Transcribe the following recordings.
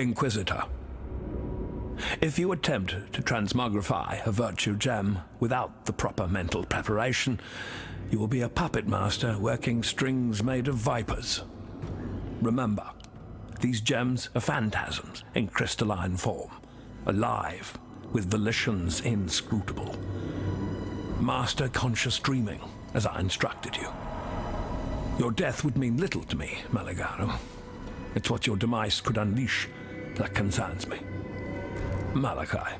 Inquisitor. If you attempt to transmogrify a virtue gem without the proper mental preparation, you will be a puppet master working strings made of vipers. Remember, these gems are phantasms in crystalline form, alive, with volitions inscrutable. Master conscious dreaming, as I instructed you. Your death would mean little to me, Malagaro. It's what your demise could unleash that concerns me. Malachi.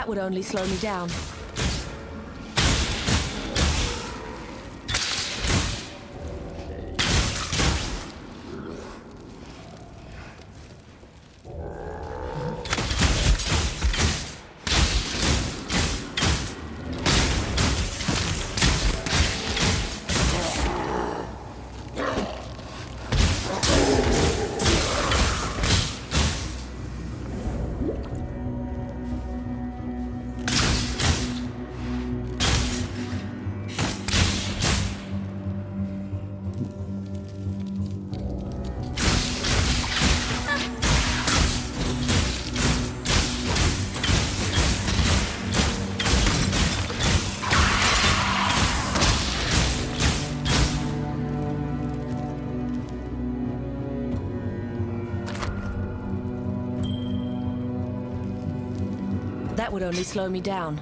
That would only slow me down. That would only slow me down.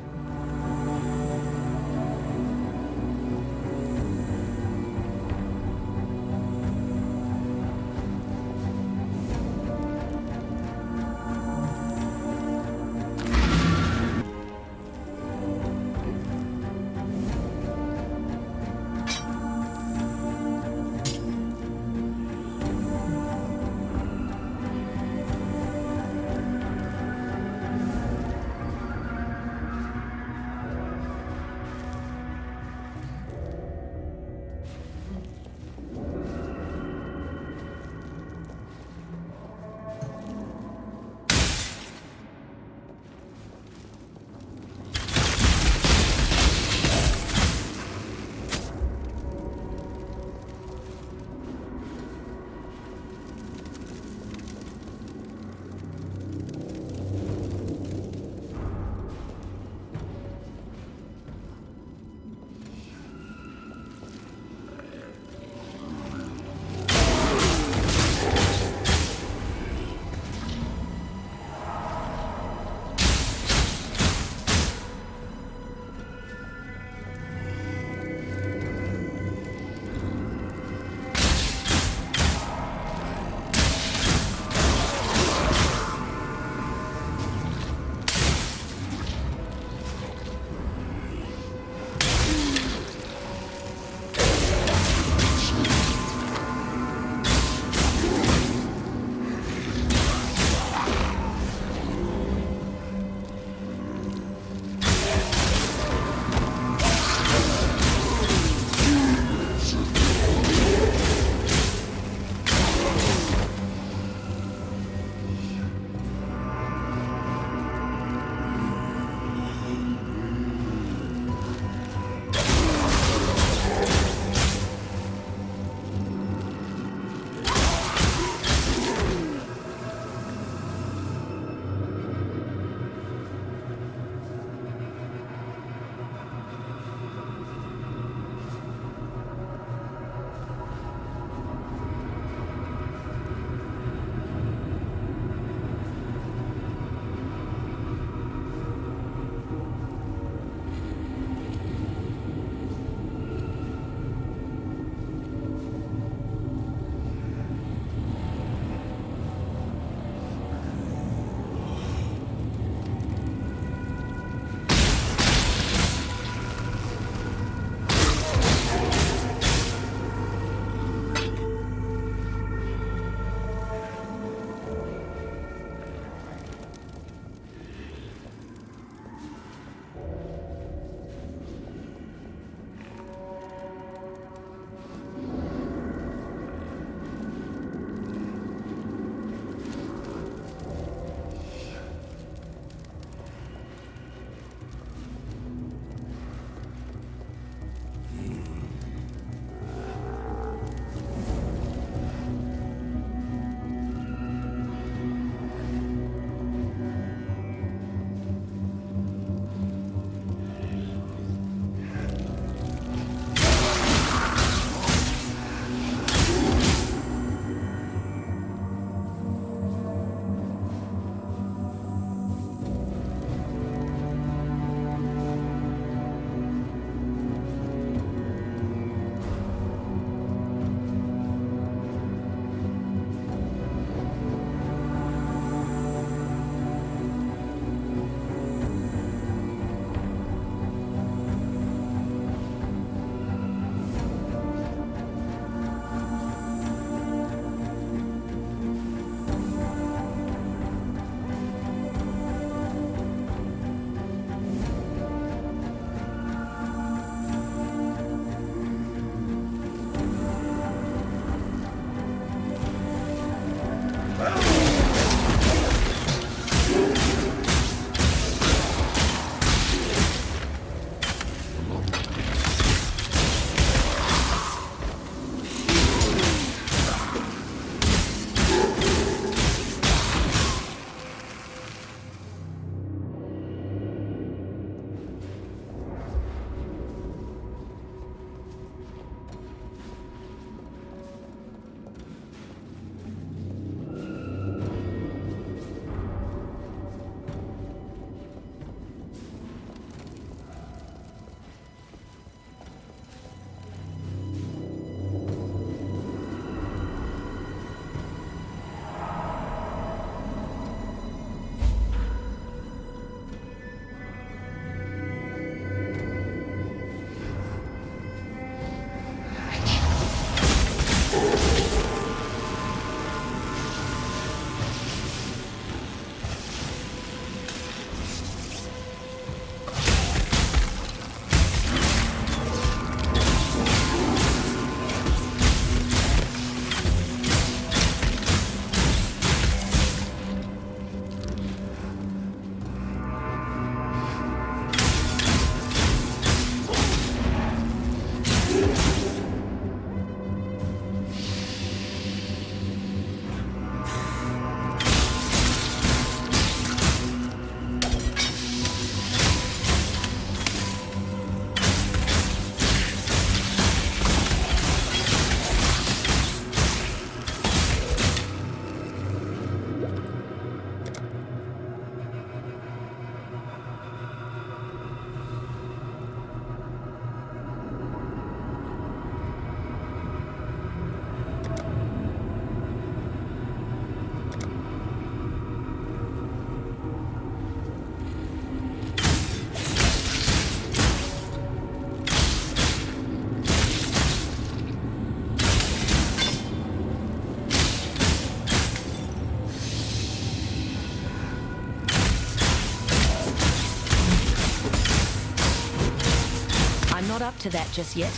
up to that just yet.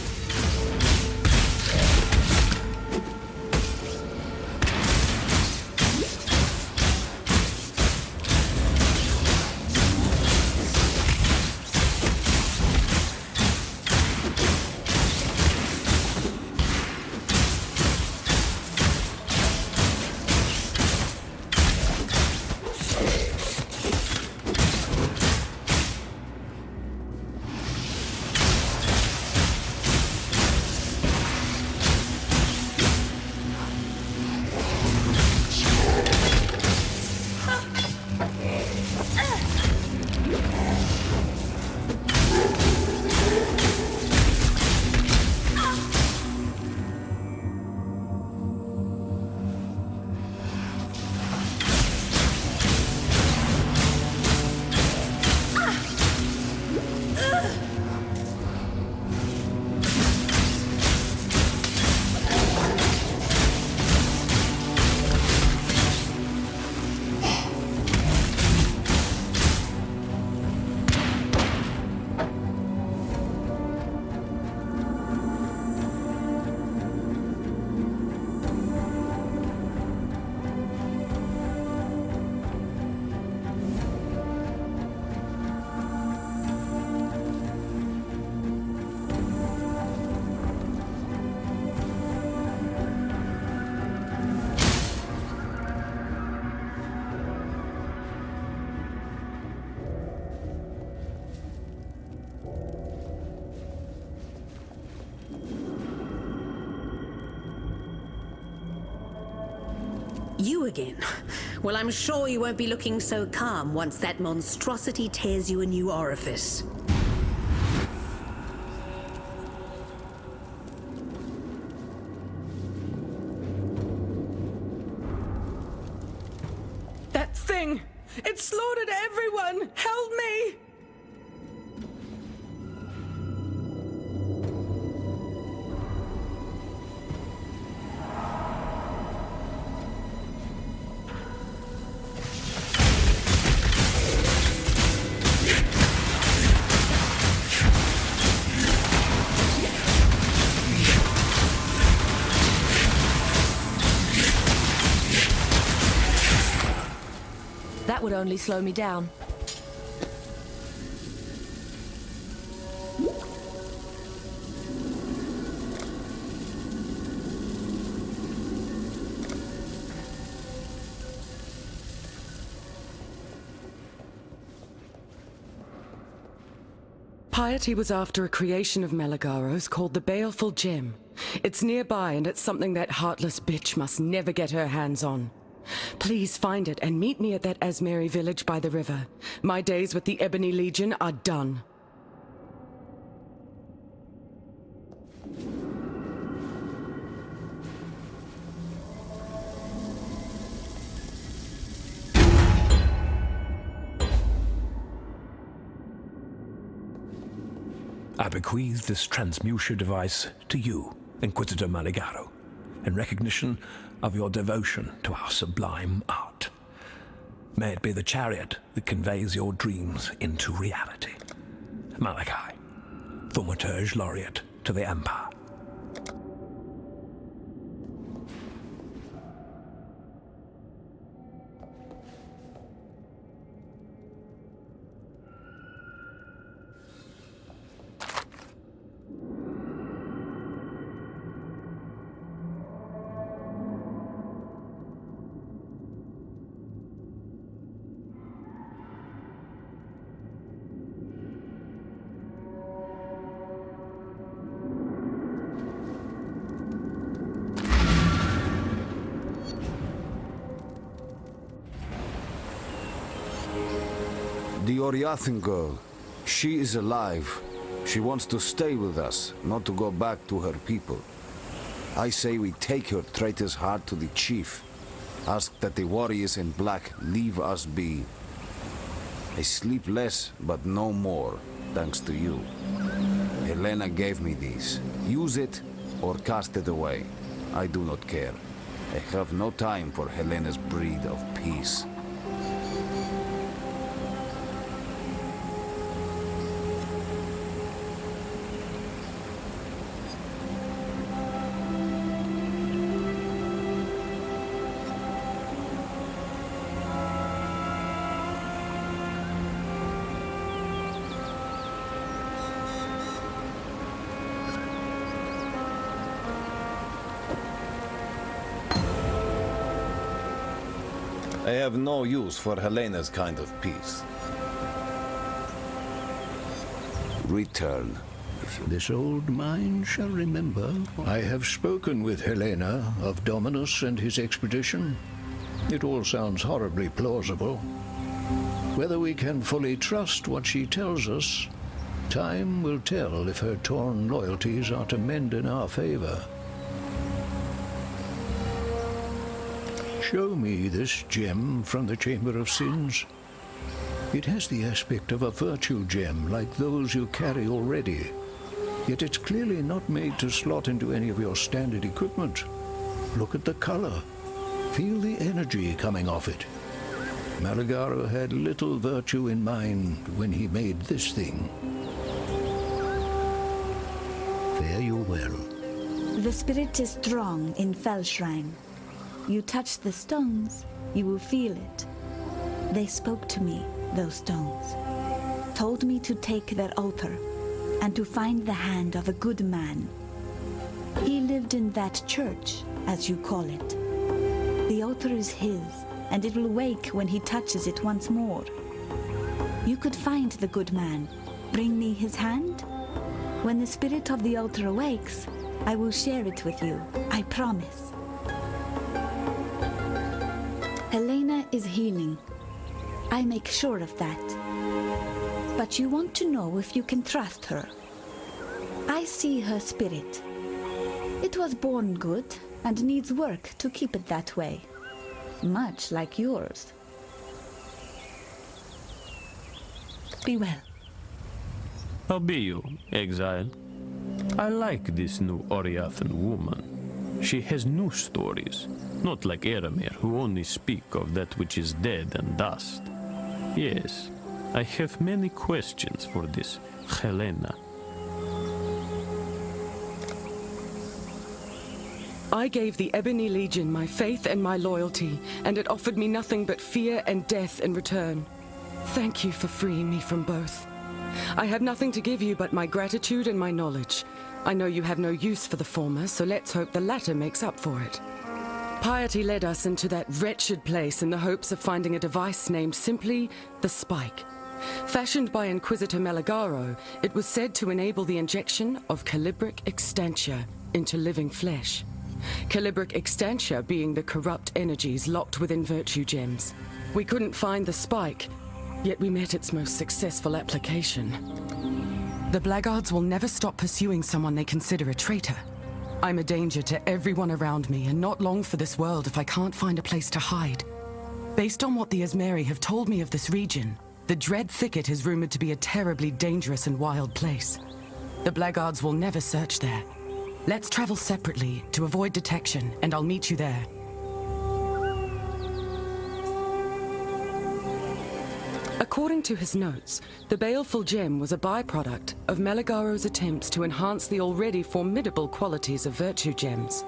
You again? Well, I'm sure you won't be looking so calm once that monstrosity tears you a new orifice. That thing! It slaughtered everyone! Help me! That would only slow me down. Piety was after a creation of Meligaro's called the Baleful Gem. It's nearby, and it's something that heartless bitch must never get her hands on. Please find it and meet me at that Asmeri village by the river. My days with the Ebony Legion are done. I bequeath this transmuter device to you, Inquisitor Maligaro, in recognition of your devotion to our sublime art. May it be the chariot that conveys your dreams into reality. Malachi, Thaumaturge Laureate to the Empire. The Oriathan girl, she is alive. She wants to stay with us, not to go back to her people. I say we take her traitor's heart to the chief. Ask that the warriors in black leave us be. I sleep less, but no more, thanks to you. Helena gave me these. Use it or cast it away. I do not care. I have no time for Helena's breed of peace. I have no use for Helena's kind of peace. Return. This old mind shall remember. I have spoken with Helena of Dominus and his expedition. It all sounds horribly plausible. Whether we can fully trust what she tells us, time will tell if her torn loyalties are to mend in our favor. Show me this gem from the Chamber of Sins. It has the aspect of a virtue gem, like those you carry already. Yet it's clearly not made to slot into any of your standard equipment. Look at the color. Feel the energy coming off it. Malagaro had little virtue in mind when he made this thing. Fare you well. The spirit is strong in Fellshrine. You touch the stones, you will feel it. They spoke to me, those stones. Told me to take their altar and to find the hand of a good man. He lived in that church, as you call it. The altar is his, and it will wake when he touches it once more. You could find the good man. Bring me his hand. When the spirit of the altar awakes, I will share it with you, I promise. Helena is healing. I make sure of that. But you want to know if you can trust her. I see her spirit. It was born good and needs work to keep it that way. Much like yours. Be well. How be you, Exile? I like this new Oriathan woman. She has new stories, not like Eramir, who only speak of that which is dead and dust. Yes, I have many questions for this Helena. I gave the Ebony Legion my faith and my loyalty, and it offered me nothing but fear and death in return. Thank you for freeing me from both. I have nothing to give you but my gratitude and my knowledge. I know you have no use for the former, so let's hope the latter makes up for it. Piety led us into that wretched place in the hopes of finding a device named simply the Spike. Fashioned by Inquisitor Malagaro, it was said to enable the injection of calibric extentia into living flesh. Calibric extentia being the corrupt energies locked within virtue gems. We couldn't find the Spike, yet we met its most successful application. The blackguards will never stop pursuing someone they consider a traitor. I'm a danger to everyone around me, and not long for this world if I can't find a place to hide. Based on what the Asmeri have told me of this region, the Dread Thicket is rumored to be a terribly dangerous and wild place. The blackguards will never search there. Let's travel separately to avoid detection, and I'll meet you there. According to his notes, the baleful gem was a byproduct of Malagaro's attempts to enhance the already formidable qualities of virtue gems.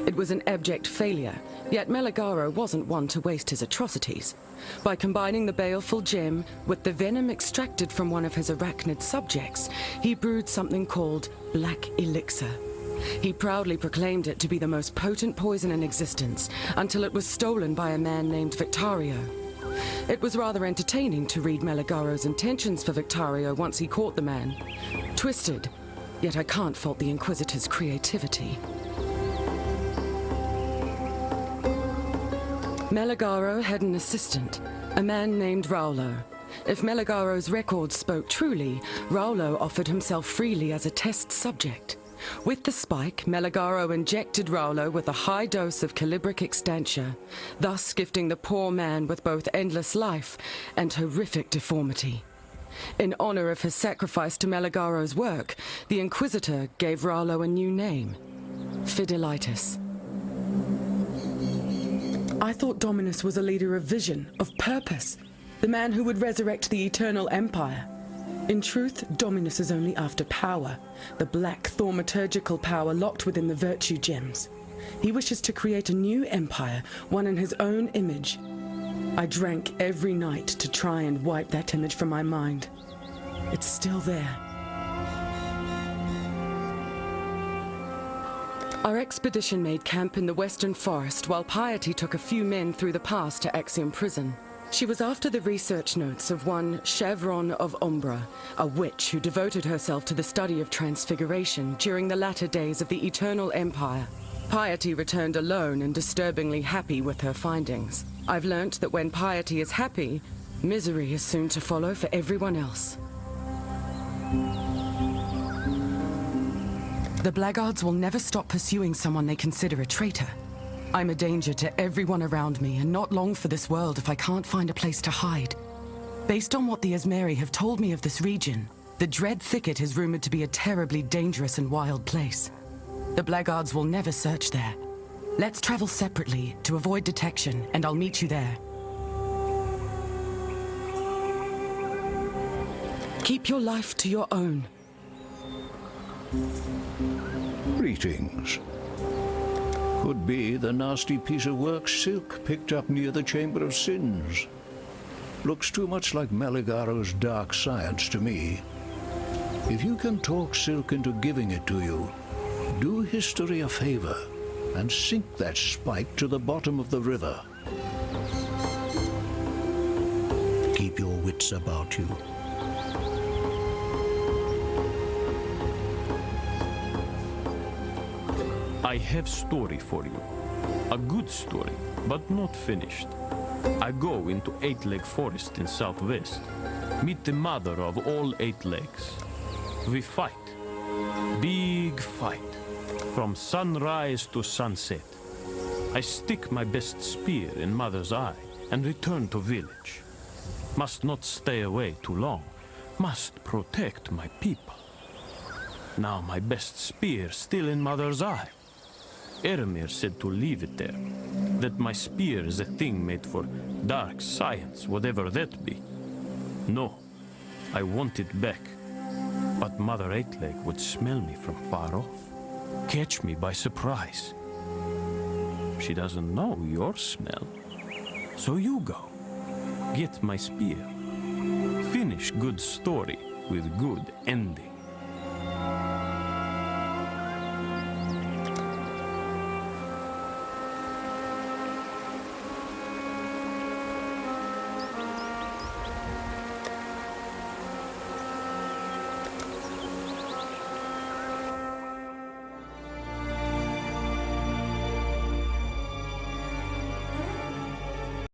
It was an abject failure, yet Malagaro wasn't one to waste his atrocities. By combining the baleful gem with the venom extracted from one of his arachnid subjects, he brewed something called Black Elixir. He proudly proclaimed it to be the most potent poison in existence, until it was stolen by a man named Victario. It was rather entertaining to read Malagaro's intentions for Victario once he caught the man. Twisted, yet I can't fault the Inquisitor's creativity. Malagaro had an assistant, a man named Raulo. If Malagaro's records spoke truly, Raulo offered himself freely as a test subject. With the spike, Malagaro injected Raulo with a high dose of calibric extentia, thus gifting the poor man with both endless life and horrific deformity. In honor of his sacrifice to Malagaro's work, the Inquisitor gave Raulo a new name, Fidelitas. I thought Dominus was a leader of vision, of purpose, the man who would resurrect the eternal empire. In truth, Dominus is only after power, the black thaumaturgical power locked within the virtue gems. He wishes to create a new empire, one in his own image. I drank every night to try and wipe that image from my mind. It's still there. Our expedition made camp in the western forest while Piety took a few men through the pass to Exile prison. She was after the research notes of one Chevron of Umbra, a witch who devoted herself to the study of transfiguration during the latter days of the Eternal Empire. Piety returned alone and disturbingly happy with her findings. I've learnt that when Piety is happy, misery is soon to follow for everyone else. The blackguards will never stop pursuing someone they consider a traitor. I'm a danger to everyone around me and not long for this world if I can't find a place to hide. Based on what the Asmeri have told me of this region, the Dread Thicket is rumored to be a terribly dangerous and wild place. The blackguards will never search there. Let's travel separately to avoid detection, and I'll meet you there. Keep your life to your own. Greetings. Could be the nasty piece of work Silk picked up near the Chamber of Sins. Looks too much like Meligaro's dark science to me. If you can talk Silk into giving it to you, do history a favor and sink that spike to the bottom of the river. Keep your wits about you. I have story for you. A good story, but not finished. I go into Eight-Leg Forest in southwest. Meet the mother of all 8 legs. We fight. Big fight. From sunrise to sunset. I stick my best spear in mother's eye and return to village. Must not stay away too long. Must protect my people. Now my best spear still in mother's eye. Eremir said to leave it there, that my spear is a thing made for dark science, whatever that be. No, I want it back, but Mother Eightleg would smell me from far off, catch me by surprise. She doesn't know your smell, so you go, get my spear, finish good story with good ending.